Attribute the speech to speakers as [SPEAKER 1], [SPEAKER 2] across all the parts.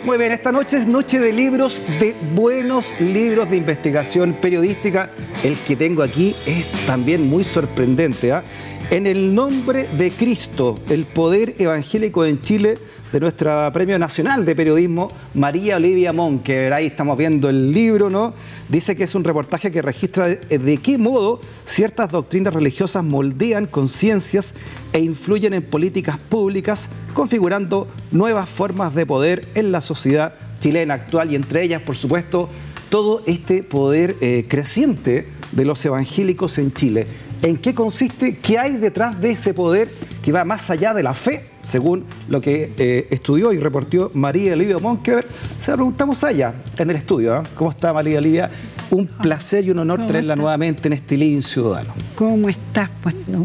[SPEAKER 1] Muy bien, esta noche es noche de libros, de buenos libros de investigación periodística. El que tengo aquí es también muy sorprendente, ¿eh? En el nombre de Cristo, el poder evangélico en Chile, de nuestra Premio Nacional de Periodismo, María Olivia Monkever. Ahí estamos viendo el libro, ¿no? Dice que es un reportaje que registra de qué modo ciertas doctrinas religiosas moldean conciencias e influyen en políticas públicas, configurando nuevas formas de poder en la sociedad chilena actual y entre ellas, por supuesto, todo este poder creciente de los evangélicos en Chile. ¿En qué consiste? ¿Qué hay detrás de ese poder que va más allá de la fe, según lo que estudió y reportó María Olivia Monkever? Se la preguntamos a ella en el estudio, ¿eh? ¿Cómo está María Olivia? Un placer y un honor tenerla nuevamente en este Living Ciudadano.
[SPEAKER 2] ¿Cómo estás? Pues, no.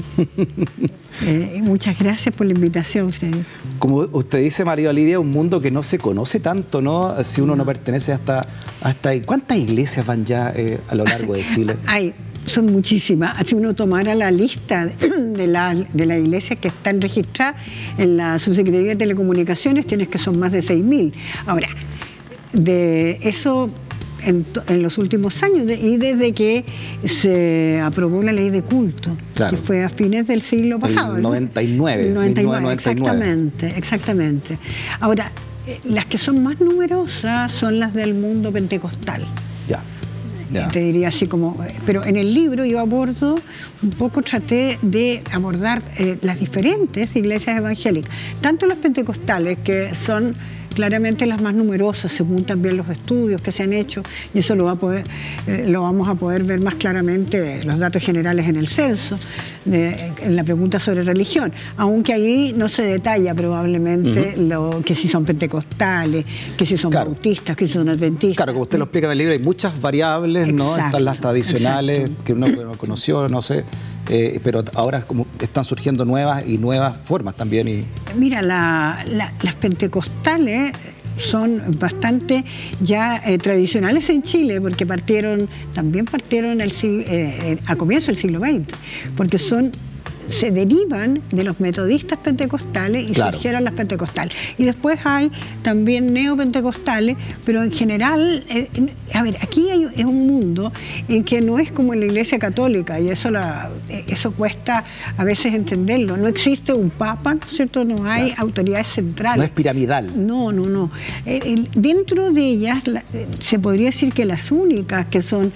[SPEAKER 2] Muchas gracias por la invitación.
[SPEAKER 1] Como usted dice, María Olivia, un mundo que no se conoce tanto, ¿no? Si uno no pertenece hasta ¿cuántas iglesias van ya a lo largo de Chile?
[SPEAKER 2] Son muchísimas. Si uno tomara la lista de la iglesia que están registradas en la Subsecretaría de Telecomunicaciones, tienes que son más de 6.000. Ahora, de eso en los últimos años, y desde que se aprobó la ley de culto, claro, que fue a fines del siglo pasado.
[SPEAKER 1] El 99.
[SPEAKER 2] 1999. Exactamente. Ahora, las que son más numerosas son las del mundo pentecostal.
[SPEAKER 1] Ya.
[SPEAKER 2] Te diría así como... Pero en el libro yo abordo, un poco traté de abordar las diferentes iglesias evangélicas, tanto las pentecostales, que son claramente las más numerosas, según también los estudios que se han hecho, y eso lo vamos a poder ver más claramente, los datos generales en el censo, en la pregunta sobre religión, aunque ahí no se detalla probablemente que si son pentecostales, que si son bautistas, que si son adventistas.
[SPEAKER 1] Claro, como usted lo explica en el libro, hay muchas variables, ¿no? Están las tradicionales, que uno no conoció, no sé, pero ahora como están surgiendo nuevas formas también.
[SPEAKER 2] Mira, las pentecostales son bastante ya tradicionales en Chile, porque también partieron a comienzo del siglo XX, porque se derivan de los metodistas pentecostales y surgieron las pentecostales. Y después hay también neopentecostales, pero en general, a ver, aquí es un mundo en que no es como en la Iglesia Católica, y eso cuesta a veces entenderlo. No existe un papa, ¿no es cierto? No hay autoridades centrales.
[SPEAKER 1] No es piramidal.
[SPEAKER 2] No. Dentro de ellas, se podría decir que las únicas que son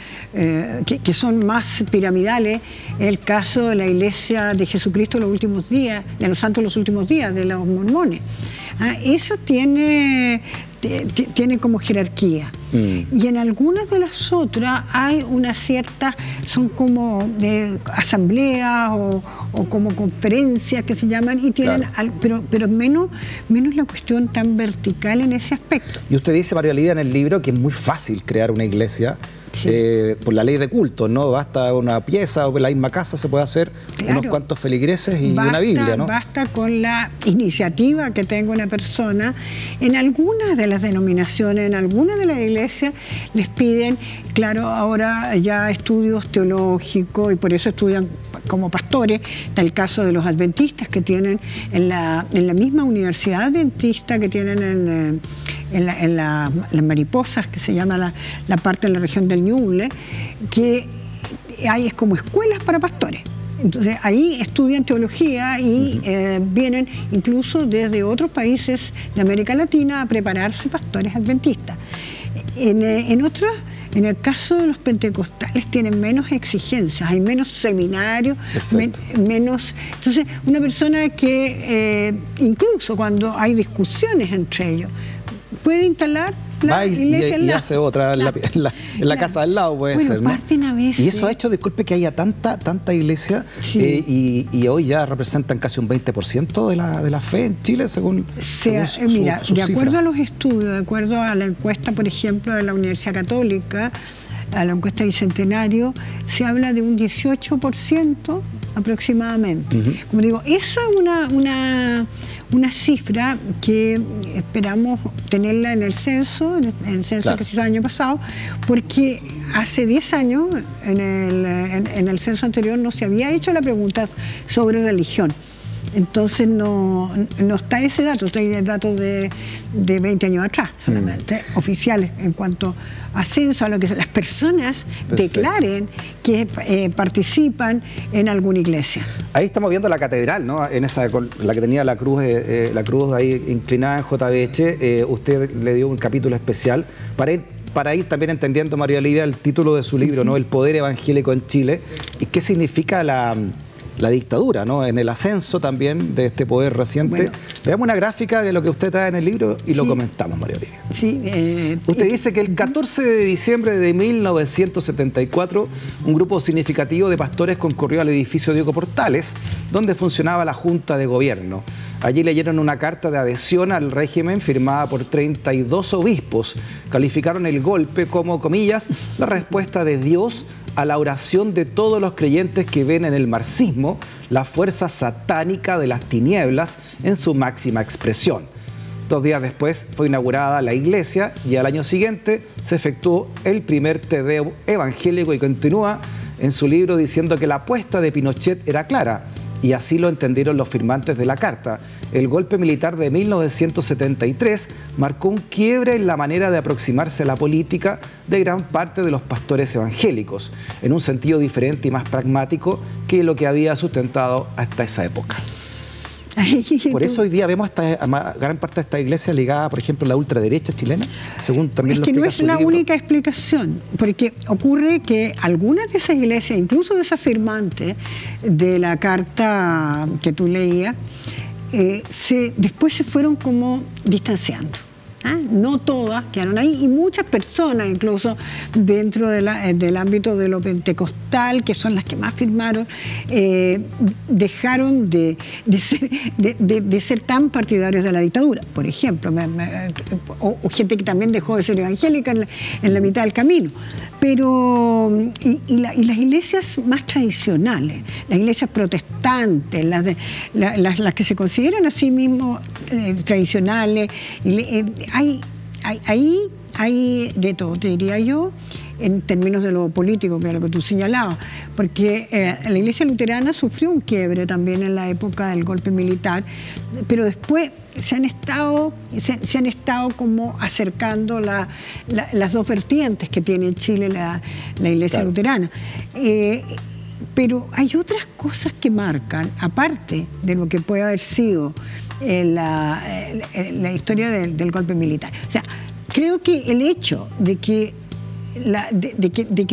[SPEAKER 2] más piramidales es el caso de la Iglesia de Jesucristo en los últimos días, de los santos de los últimos días, de los mormones. Eso tiene como jerarquía. Y en algunas de las otras hay unas ciertas, son como asambleas o como conferencias que se llaman, y tienen, pero menos la cuestión tan vertical en ese aspecto.
[SPEAKER 1] Y usted dice, María Olivia, en el libro que es muy fácil crear una iglesia. Sí. Por la ley de culto, ¿no? Basta una pieza o en la misma casa se puede hacer unos cuantos feligreses y una Biblia, ¿no?
[SPEAKER 2] Basta con la iniciativa que tenga una persona. En algunas de las denominaciones, en algunas de las iglesias, les piden, claro, ahora ya estudios teológicos, y por eso estudian como pastores. Está el caso de los adventistas, que tienen en la misma universidad adventista que tienen en las Mariposas, que se llama la parte de la región del Ñuble, que es como escuelas para pastores. Entonces ahí estudian teología y vienen incluso desde otros países de América Latina a prepararse pastores adventistas. En el caso de los pentecostales tienen menos exigencias, hay menos seminarios, menos... Entonces, una persona que incluso cuando hay discusiones entre ellos, puede instalar la iglesia
[SPEAKER 1] y hace otra en la casa al lado, puede ser, ¿no?
[SPEAKER 2] A veces.
[SPEAKER 1] Y eso ha hecho, disculpe, que haya tanta iglesia, y hoy ya representan casi un 20% de la fe en Chile, según
[SPEAKER 2] mira, de acuerdo a los estudios, de acuerdo a la encuesta, por ejemplo, de la Universidad Católica, a la encuesta Bicentenario, se habla de un 18% aproximadamente. Como digo, esa es una cifra que esperamos tenerla en el censo, que se hizo el año pasado, porque hace 10 años, en el censo anterior, no se había hecho la pregunta sobre religión. Entonces no está ese dato, está el dato de 20 años atrás solamente, oficiales en cuanto a censo, a lo que las personas declaren que participan en alguna iglesia. Ahí estamos viendo la catedral, ¿no? En esa, la que tenía la cruz ahí inclinada en JBH. Usted le dio un capítulo especial para ir también entendiendo, María Olivia, el título de su libro, ¿no? El poder evangélico en Chile, y qué significa la dictadura, ¿no? En el ascenso también de este poder reciente. Bueno, veamos una gráfica de lo que usted trae en el libro y lo comentamos, María Olivia. Sí, usted dice que el 14 de diciembre de 1974, un grupo significativo de pastores concurrió al edificio Diego Portales, donde funcionaba la Junta de Gobierno. Allí leyeron una carta de adhesión al régimen firmada por 32 obispos. Calificaron el golpe como, comillas, la respuesta de Dios a la oración de todos los creyentes que ven en el marxismo la fuerza satánica de las tinieblas en su máxima expresión. 2 días después fue inaugurada la iglesia y al año siguiente se efectuó el primer Te Deum evangélico, y continúa en su libro diciendo que la apuesta de Pinochet era clara, y así lo entendieron los firmantes de la carta. El golpe militar de 1973 marcó un quiebre en la manera de aproximarse a la política de gran parte de los pastores evangélicos, en un sentido diferente y más pragmático que lo que había sustentado hasta esa época. Por eso hoy día vemos gran parte de esta iglesia ligada, por ejemplo, a la ultraderecha chilena, según también lo explica su libro. Es que no es la única explicación, porque ocurre que algunas de esas iglesias, incluso de esas firmantes de la carta que tú leías, después se fueron como distanciando. No todas quedaron ahí, y muchas personas, incluso dentro del ámbito de lo pentecostal, que son las que más firmaron, dejaron de ser tan partidarios de la dictadura, por ejemplo, o gente que también dejó de ser evangélica en la mitad del camino. Pero, y las iglesias más tradicionales, las iglesias protestantes, las que se consideran a sí mismos tradicionales, hay de todo, te diría yo, en términos de lo político, que es lo que tú señalabas, porque la iglesia luterana sufrió un quiebre también en la época del golpe militar, pero después se han estado como acercando las dos vertientes que tiene en Chile la iglesia luterana. Pero hay otras cosas que marcan, aparte de lo que puede haber sido la historia del golpe militar. O sea, creo que el hecho de que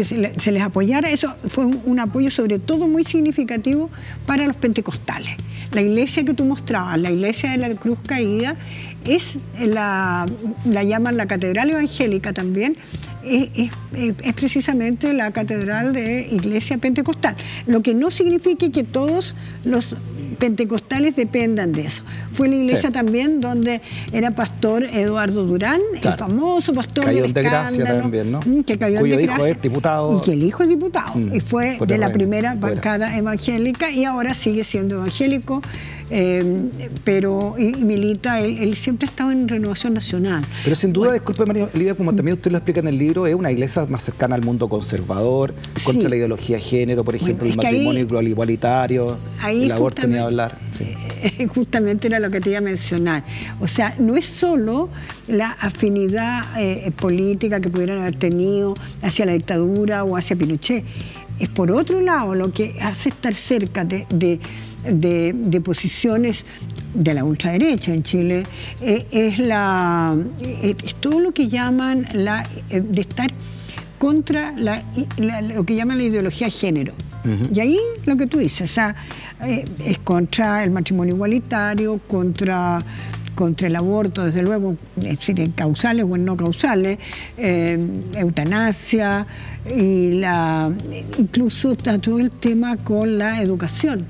[SPEAKER 2] se les apoyara, eso fue un apoyo sobre todo muy significativo para los pentecostales. La iglesia que tú mostrabas, la iglesia de la Cruz Caída, la llaman la catedral evangélica también, es precisamente la catedral de iglesia pentecostal, lo que no significa que todos los pentecostales dependan de eso. Fue la iglesia también donde era pastor Eduardo Durán, el famoso pastor del escándalo, también, ¿no? Que cayó en desgracia, hijo es diputado. Y que el hijo es diputado. Y fue de la primera bancada evangélica, y ahora sigue siendo evangélico, pero milita, él siempre ha estado en Renovación Nacional. Pero sin duda, disculpe María Olivia, como también usted lo explica en el libro, es una iglesia más cercana al mundo conservador, contra la ideología de género, por ejemplo, el matrimonio igualitario, el aborto, ni hablar. Justamente era lo que te iba a mencionar. O sea, no es solo la afinidad política que pudieran haber tenido hacia la dictadura o hacia Pinochet, es por otro lado lo que hace estar cerca de posiciones de la ultraderecha en Chile, es todo lo que llaman de estar contra lo que llaman la ideología de género. Y ahí lo que tú dices, o sea, es contra el matrimonio igualitario, contra el aborto, desde luego, es decir, en causales o en no causales, eutanasia, y incluso está todo el tema con la educación.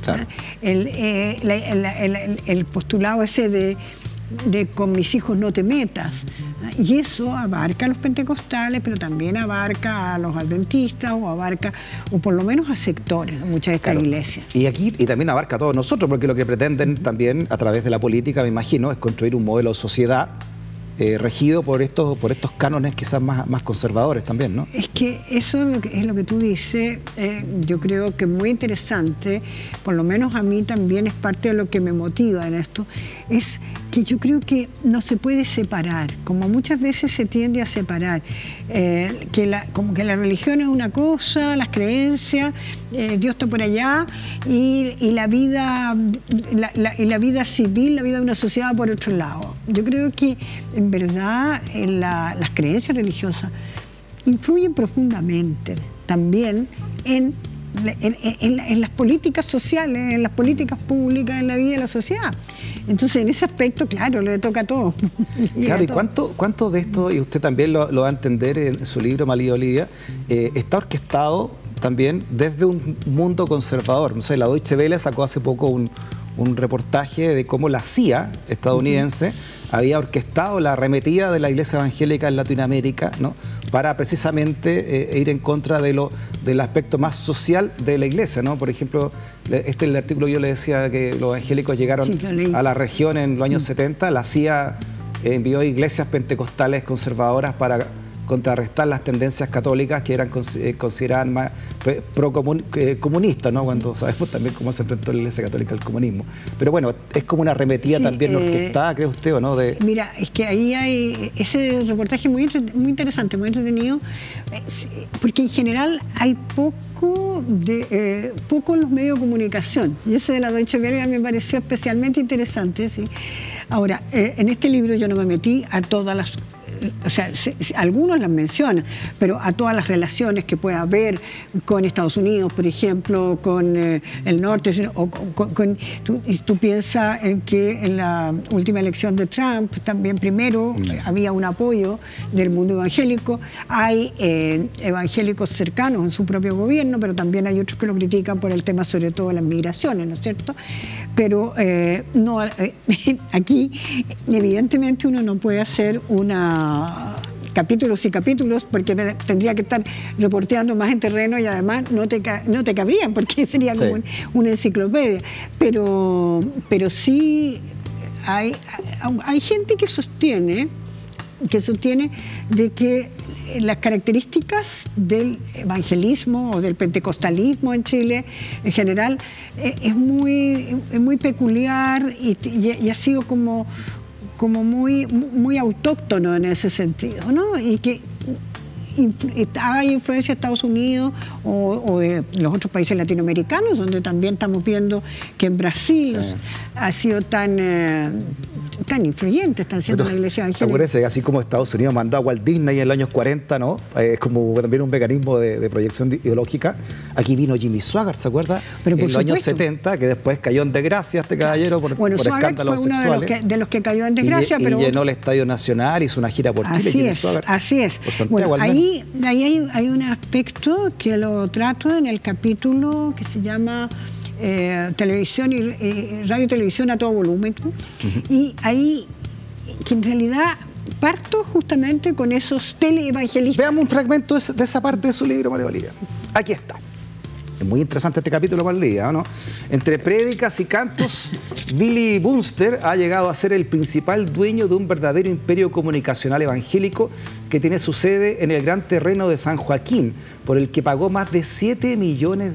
[SPEAKER 2] Claro. El postulado ese de con mis hijos no te metas, y eso abarca a los pentecostales, pero también abarca a los adventistas, o por lo menos a sectores de muchas de estas iglesias. Y también abarca a todos nosotros, porque lo que pretenden también a través de la política, me imagino, es construir un modelo de sociedad
[SPEAKER 1] regido por estos cánones quizás más conservadores también, ¿no?
[SPEAKER 2] Es que eso es lo que tú dices, yo creo que muy interesante, por lo menos a mí también es parte de lo que me motiva en esto, es que yo creo que no se puede separar, como muchas veces se tiende a separar, como que la religión es una cosa, las creencias, Dios está por allá, y la vida civil, la vida de una sociedad por otro lado. Yo creo que en verdad las creencias religiosas influyen profundamente también en las políticas sociales, en las políticas públicas, en la vida de la sociedad. Entonces, en ese aspecto, claro, le toca a todo.
[SPEAKER 1] Claro, ¿y cuánto de esto, y usted también lo va a entender en su libro, María Olivia, está orquestado también desde un mundo conservador? No sé, la Deutsche Welle sacó hace poco un reportaje de cómo la CIA estadounidense había orquestado la arremetida de la Iglesia Evangélica en Latinoamérica, ¿no?, para precisamente ir en contra del aspecto más social de la Iglesia, ¿no? Por ejemplo, el artículo yo le decía que los evangélicos llegaron a la región en los años 70, la CIA envió iglesias pentecostales conservadoras para contrarrestar las tendencias católicas que eran consideradas más comunistas, ¿no? Cuando sabemos también cómo se enfrentó la Iglesia Católica al comunismo. Pero bueno, es como una arremetida también orquestada, ¿cree usted o no?
[SPEAKER 2] Mira, es que ahí hay ese reportaje muy interesante, muy entretenido, porque en general hay poco en los medios de comunicación, y ese de la Deutsche Welle me pareció especialmente interesante, ¿sí? Ahora, en este libro yo no me metí a todas las... O sea, algunos las mencionan, pero a todas las relaciones que pueda haber con Estados Unidos, por ejemplo, con el norte, o tú piensas en que en la última elección de Trump también primero había un apoyo del mundo evangélico, hay evangélicos cercanos en su propio gobierno, pero también hay otros que lo critican por el tema sobre todo de las migraciones, ¿no es cierto? Pero aquí evidentemente uno no puede hacer capítulos y capítulos, porque tendría que estar reporteando más en terreno y además no te cabrían, porque sería como una enciclopedia. Pero sí hay gente que sostiene de que las características del evangelismo o del pentecostalismo en Chile en general es muy peculiar y ha sido como muy autóctono en ese sentido, ¿no? Y que hay influencia de Estados Unidos o de los otros países latinoamericanos, donde también estamos viendo que en Brasil ha sido tan influyente, están siendo la Iglesia Evangélica.
[SPEAKER 1] Acuérdense que así como Estados Unidos mandó a Walt Disney en los años 40, ¿no? Es como también un mecanismo de proyección ideológica. Aquí vino Jimmy Swaggart, ¿se acuerda? En los años 70, que después cayó en desgracia este caballero por escándalos sexuales.
[SPEAKER 2] Fue uno de los que cayó en desgracia.
[SPEAKER 1] Y llenó el Estadio Nacional, hizo una gira por Chile.
[SPEAKER 2] Así es. Bueno, ahí hay un aspecto que lo trato en el capítulo que se llama televisión y radio y televisión a todo volumen, y ahí que en realidad parto justamente con esos teleevangelistas.
[SPEAKER 1] Veamos un fragmento de esa parte de su libro, María Olivia. Aquí está. Es muy interesante este capítulo, María Olivia, ¿no? Entre prédicas y cantos, Billy Bunster ha llegado a ser el principal dueño de un verdadero imperio comunicacional evangélico que tiene su sede en el gran terreno de San Joaquín, por el que pagó más de $7 millones.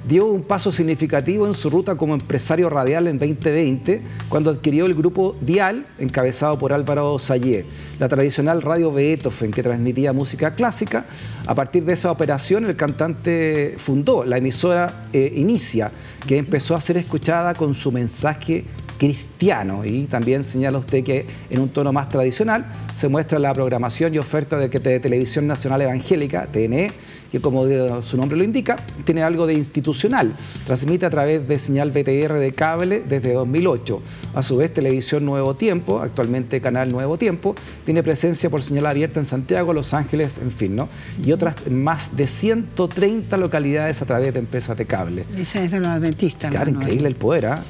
[SPEAKER 1] Dio un paso significativo en su ruta como empresario radial en 2020, cuando adquirió el grupo Dial, encabezado por Álvaro Sayé, la tradicional radio Beethoven, que transmitía música clásica. A partir de esa operación, el cantante fundó la emisora Inicia, que empezó a ser escuchada con su mensaje cristiano, y también señala usted que en un tono más tradicional se muestra la programación y oferta de Televisión Nacional Evangélica, TNE, que como su nombre lo indica, tiene algo de institucional. Transmite a través de señal BTR de cable desde 2008. A su vez, Televisión Nuevo Tiempo, actualmente Canal Nuevo Tiempo, tiene presencia por señal abierta en Santiago, Los Ángeles, en fin, ¿no? Y otras más de 130 localidades a través de empresas de cable.
[SPEAKER 2] Esa es de los adventistas.
[SPEAKER 1] Claro, increíble el poder, ¿ah?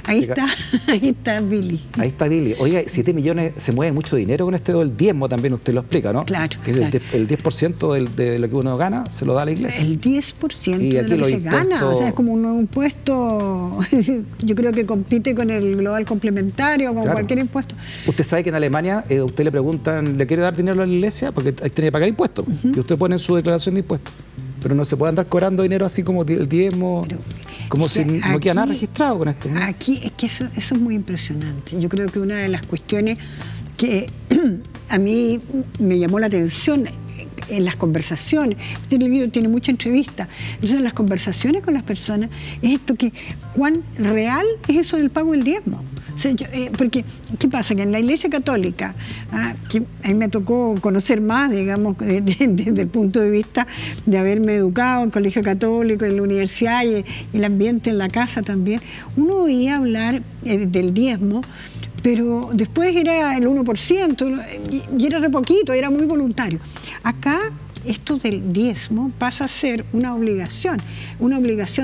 [SPEAKER 2] Ahí está. Ahí está Billy.
[SPEAKER 1] Ahí está Billy. Oiga, 7 millones, se mueve mucho dinero con este del diezmo también, usted lo explica, ¿no?
[SPEAKER 2] Claro.
[SPEAKER 1] Que es
[SPEAKER 2] claro.
[SPEAKER 1] el 10% de lo que uno gana, se lo da a la iglesia.
[SPEAKER 2] El 10% de lo que se gana. O sea, es como un impuesto, yo creo que compite con el global complementario, con cualquier impuesto.
[SPEAKER 1] Usted sabe que en Alemania, usted le preguntan, ¿le quiere dar dinero a la iglesia? Porque tiene que pagar impuestos. Y usted pone en su declaración de impuestos. Pero no se puede andar cobrando dinero así como el diezmo, como si no queda nada registrado con esto, ¿no?
[SPEAKER 2] Aquí es que eso es muy impresionante. Yo creo que una de las cuestiones que a mí me llamó la atención en las conversaciones, el libro tiene mucha entrevista, entonces en las conversaciones con las personas es esto que, ¿cuán real es eso del pago del diezmo? O sea, porque, ¿qué pasa? Que en la Iglesia Católica, que a mí me tocó conocer más, digamos, desde el punto de vista de haberme educado en el colegio católico, en la universidad y el ambiente en la casa también, uno oía hablar del diezmo, pero después era el 1% y era re poquito, era muy voluntario. Acá esto del diezmo pasa a ser una obligación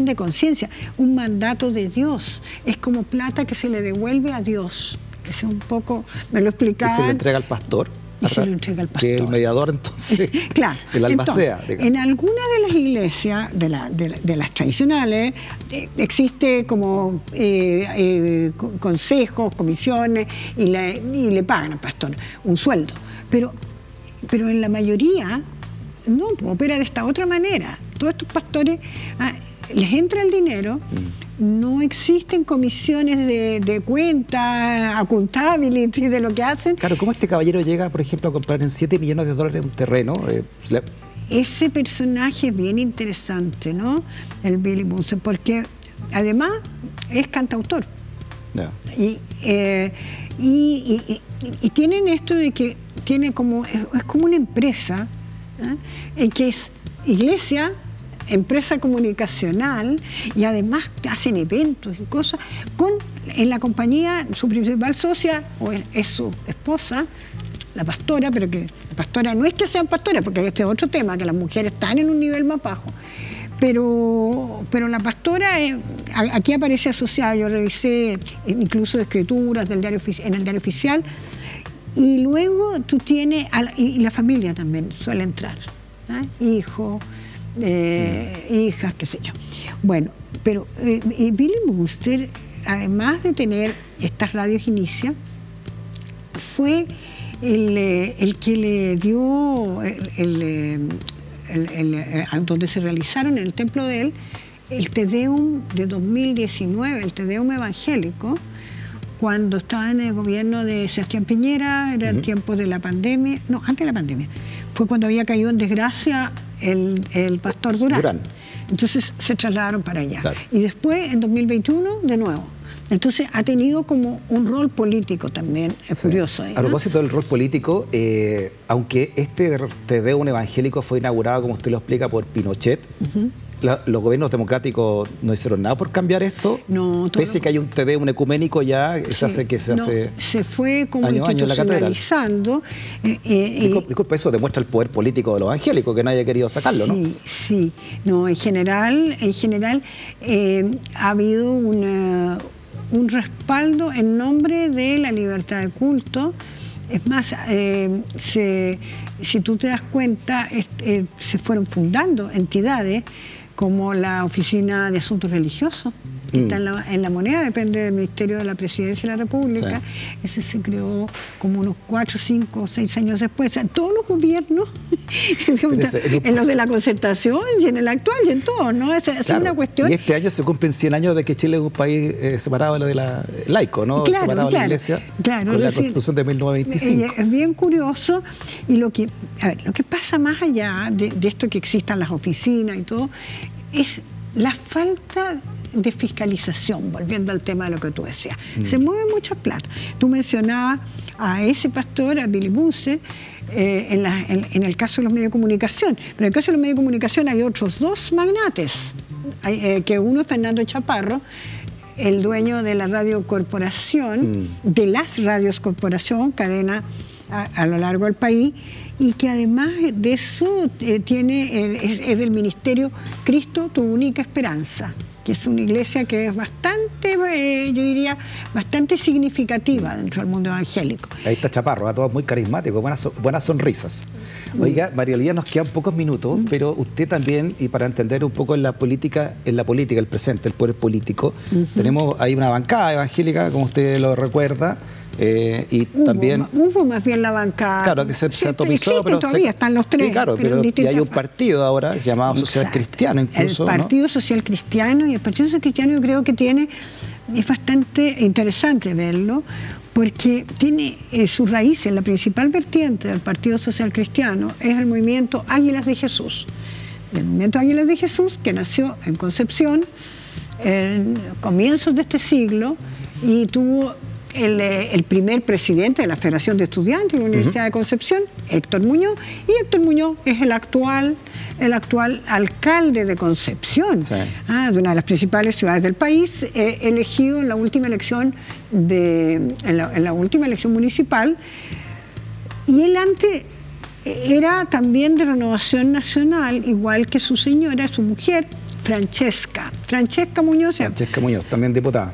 [SPEAKER 2] de conciencia, un mandato de Dios. Es como plata que se le devuelve a Dios. Es un poco, me lo explicaban.
[SPEAKER 1] ¿Y se le entrega al pastor?
[SPEAKER 2] Y se lo entrega al pastor.
[SPEAKER 1] Que el mediador, entonces,
[SPEAKER 2] claro.
[SPEAKER 1] el albacea.
[SPEAKER 2] Entonces, en algunas de las iglesias, de las tradicionales, existe como consejos, comisiones, y le pagan al pastor un sueldo. Pero en la mayoría no, opera de esta otra manera. Todos estos pastores les entra el dinero, no existen comisiones de cuenta, accountability de lo que hacen.
[SPEAKER 1] Claro, ¿cómo este caballero llega, por ejemplo, a comprar en $7 millones un terreno?
[SPEAKER 2] Ese personaje es bien interesante, ¿no? El Billy Bunsen, porque además es cantautor.
[SPEAKER 1] No.
[SPEAKER 2] Y tienen esto de que tiene es como una empresa, en que es iglesia, empresa comunicacional, y además hacen eventos y cosas en la compañía. Su principal socia es su esposa, la pastora, pero que la pastora no es que sean pastoras, porque este es otro tema, que las mujeres están en un nivel más bajo. Pero la pastora aquí aparece asociada. Yo revisé incluso escrituras en el diario oficial. Y luego tú tienes, y la familia también suele entrar, hijos, hijas, qué sé yo. Bueno, pero Billy Bunsen, además de tener estas radios Inicia, fue el que le dio, donde se realizaron en el templo de él, el Te Deum de 2019, el Te Deum evangélico, cuando estaba en el gobierno de Sebastián Piñera, era el tiempo de la pandemia, no, antes de la pandemia, fue cuando había caído en desgracia el pastor Durán. Entonces se trasladaron para allá. Claro. Y después, en 2021, de nuevo. Entonces ha tenido como un rol político también, es curioso. ¿No?
[SPEAKER 1] A propósito del rol político, aunque este Te Deum evangélico fue inaugurado, como usted lo explica, por Pinochet, los gobiernos democráticos no hicieron nada por cambiar esto. No, pese que hay un Te Deum ecuménico ya,
[SPEAKER 2] se fue como institucionalizando.
[SPEAKER 1] Disculpe, eso demuestra el poder político de los evangélicos, que nadie ha querido sacarlo, ¿no?
[SPEAKER 2] Sí. No, en general ha habido un respaldo en nombre de la libertad de culto. Es más, si tú te das cuenta, se fueron fundando entidades como la Oficina de Asuntos Religiosos, que está en la Moneda, depende del Ministerio de la Presidencia de la República. Sí. Ese se creó como unos 4, 5, 6 años después. O sea, todos los gobiernos, en los de la concertación y en el actual y en todo, ¿no? Es una cuestión.
[SPEAKER 1] Y este año se cumplen 100 años de que Chile es un país separado de la laico, ¿no? Separado de la Iglesia, con la Constitución de 1925.
[SPEAKER 2] Es bien curioso. Y lo que pasa más allá de esto que existan las oficinas y todo, es la falta de fiscalización, volviendo al tema de lo que tú decías. Se mueve mucha plata. Tú mencionabas a ese pastor, a Billy Bunsen, en el caso de los medios de comunicación. Pero en el caso de los medios de comunicación hay otros 2 magnates, que uno es Fernando Chaparro, el dueño de la Radio Corporación, de las radios Corporación, cadena a lo largo del país, y que además de eso es del ministerio Cristo, tu única esperanza. que es una iglesia que es bastante, yo diría, bastante significativa dentro del mundo evangélico.
[SPEAKER 1] Ahí está Chaparro, a todos muy carismáticos, buenas sonrisas. Oiga, María Olivia, nos quedan pocos minutos, pero usted también, y para entender un poco en la política, el presente, el poder político, tenemos ahí una bancada evangélica, como usted lo recuerda, y también...
[SPEAKER 2] Hubo más bien la bancada.
[SPEAKER 1] Claro, que se atomizó, pero
[SPEAKER 2] todavía están los tres.
[SPEAKER 1] Sí, claro, pero y hay un partido ahora llamado Social Cristiano, incluso.
[SPEAKER 2] El Partido Social Cristiano, y el Partido Social Cristiano yo creo que es bastante interesante verlo, porque tiene sus raíces, la principal vertiente del Partido Social Cristiano es el movimiento Águilas de Jesús. El movimiento Águilas de Jesús, que nació en Concepción en comienzos de este siglo y tuvo el primer presidente de la Federación de Estudiantes de la Universidad de Concepción, Héctor Muñoz, y Héctor Muñoz es el actual alcalde de Concepción, de una de las principales ciudades del país, elegido en la última elección en la última elección municipal. Y él antes era también de Renovación Nacional, igual que su señora, su mujer, Francesca Muñoz.
[SPEAKER 1] Francesca Muñoz, también diputada.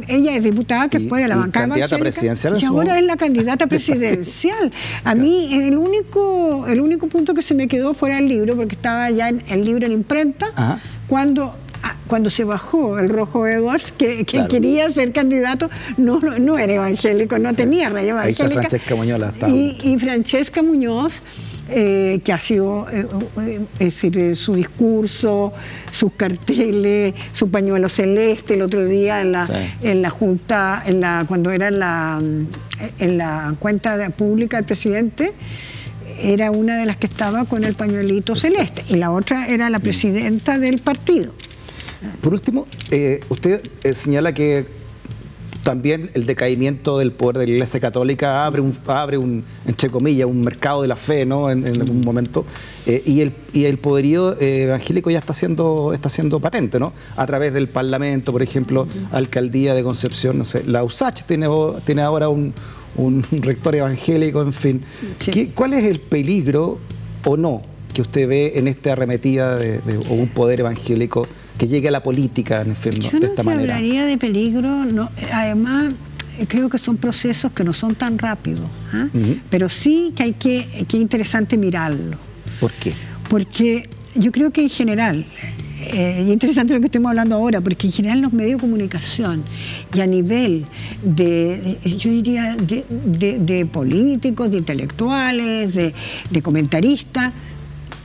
[SPEAKER 2] Ella es diputada que fue de la bancada
[SPEAKER 1] candidata presidencial.
[SPEAKER 2] Y ahora es la candidata presidencial. A mí el único punto que se me quedó fuera del libro, porque estaba ya el libro en imprenta, cuando se bajó el Rojo Edwards, que quería ser candidato, no era evangélico, no tenía raya evangélica.
[SPEAKER 1] Ahí está Francesca Muñoz.
[SPEAKER 2] Y Francesca Muñoz, que ha sido, es decir, su discurso, sus carteles, su pañuelo celeste, el otro día en la Junta, cuando era en la cuenta pública del presidente, era una de las que estaba con el pañuelito celeste, y la otra era la presidenta del partido.
[SPEAKER 1] Por último, usted señala que también el decaimiento del poder de la Iglesia Católica abre un entre comillas, un mercado de la fe, ¿no? En algún momento, y el poderío evangélico ya está siendo patente, ¿no? A través del Parlamento, por ejemplo, Alcaldía de Concepción, no sé, la USACH tiene ahora un rector evangélico, en fin. Sí. ¿Cuál es el peligro o no que usted ve en esta arremetida de un poder evangélico que llegue a la política, en fin, de esta manera?
[SPEAKER 2] Yo no hablaría de peligro, no. Además, creo que son procesos que no son tan rápidos, pero sí que es interesante mirarlo.
[SPEAKER 1] ¿Por qué?
[SPEAKER 2] Porque yo creo que en general, y es interesante lo que estamos hablando ahora, porque en general los medios de comunicación y a nivel yo diría, de políticos, de intelectuales, de comentaristas,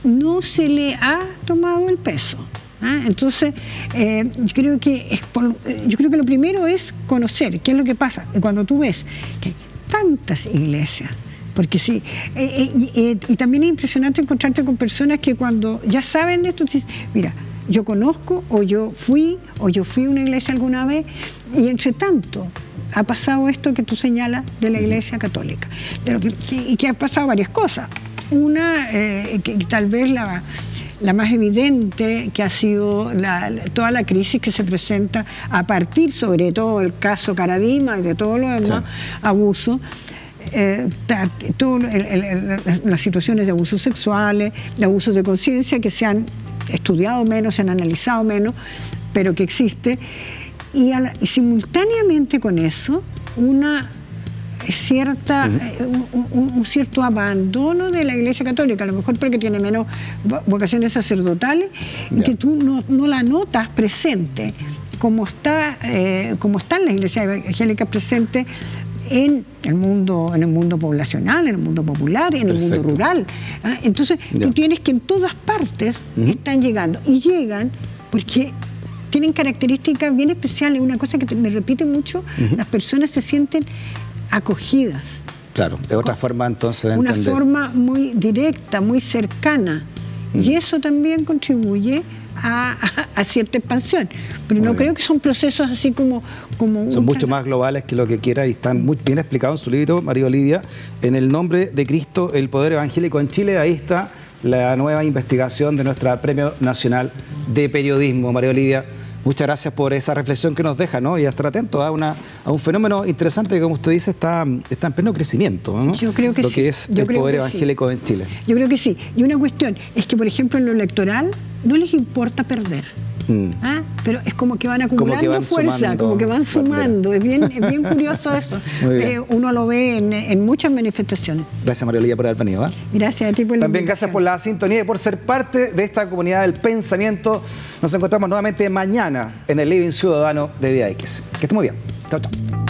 [SPEAKER 2] no se le ha tomado el peso. Entonces, yo creo que lo primero es conocer qué es lo que pasa. Y cuando tú ves que hay tantas iglesias, porque sí, y también es impresionante encontrarte con personas que cuando ya saben de esto, te dicen, mira, yo conozco, o yo fui a una iglesia alguna vez, y entre tanto ha pasado esto que tú señalas de la Iglesia Católica, y que ha pasado varias cosas. Una, que tal vez la más evidente, que ha sido toda la crisis que se presenta a partir, sobre todo, del caso Caradima y de todo lo demás, abuso, las situaciones de abusos sexuales, de abusos de conciencia que se han estudiado menos, se han analizado menos, pero que existe, y simultáneamente con eso, un cierto abandono de la Iglesia Católica, a lo mejor porque tiene menos vocaciones sacerdotales, que tú no la notas presente, como están las iglesias evangélicas presentes en el mundo poblacional, en el mundo popular, en el mundo rural. Entonces, tú tienes que en todas partes están llegando, y llegan porque tienen características bien especiales. Una cosa que me repite mucho, las personas se sienten acogidas.
[SPEAKER 1] Claro, es otra forma entonces de entender.
[SPEAKER 2] Una forma muy directa, muy cercana. Y eso también contribuye a cierta expansión. Pero no creo que son procesos así como
[SPEAKER 1] son mucho más globales que lo que quiera, y están muy bien explicados en su libro, María Olivia, En el nombre de Cristo, el poder evangélico en Chile. Ahí está la nueva investigación de nuestro Premio Nacional de Periodismo. María Olivia, muchas gracias por esa reflexión que nos deja, ¿no? Y a estar atentos a un fenómeno interesante que, como usted dice, está en pleno crecimiento, ¿no?
[SPEAKER 2] Yo creo que
[SPEAKER 1] lo que es el poder evangélico en Chile.
[SPEAKER 2] Yo creo que sí. Y una cuestión es que, por ejemplo, en lo electoral no les importa perder. pero es como que van acumulando fuerza, como que van sumando. Es bien curioso eso. Uno lo ve en muchas manifestaciones.
[SPEAKER 1] Gracias, María Olivia, por haber venido.
[SPEAKER 2] Gracias a ti por la
[SPEAKER 1] También
[SPEAKER 2] invitación.
[SPEAKER 1] gracias por la sintonía y por ser parte de esta comunidad del pensamiento. Nos encontramos nuevamente mañana en el Living Ciudadano de Vía X. Que esté muy bien. Chao, chao.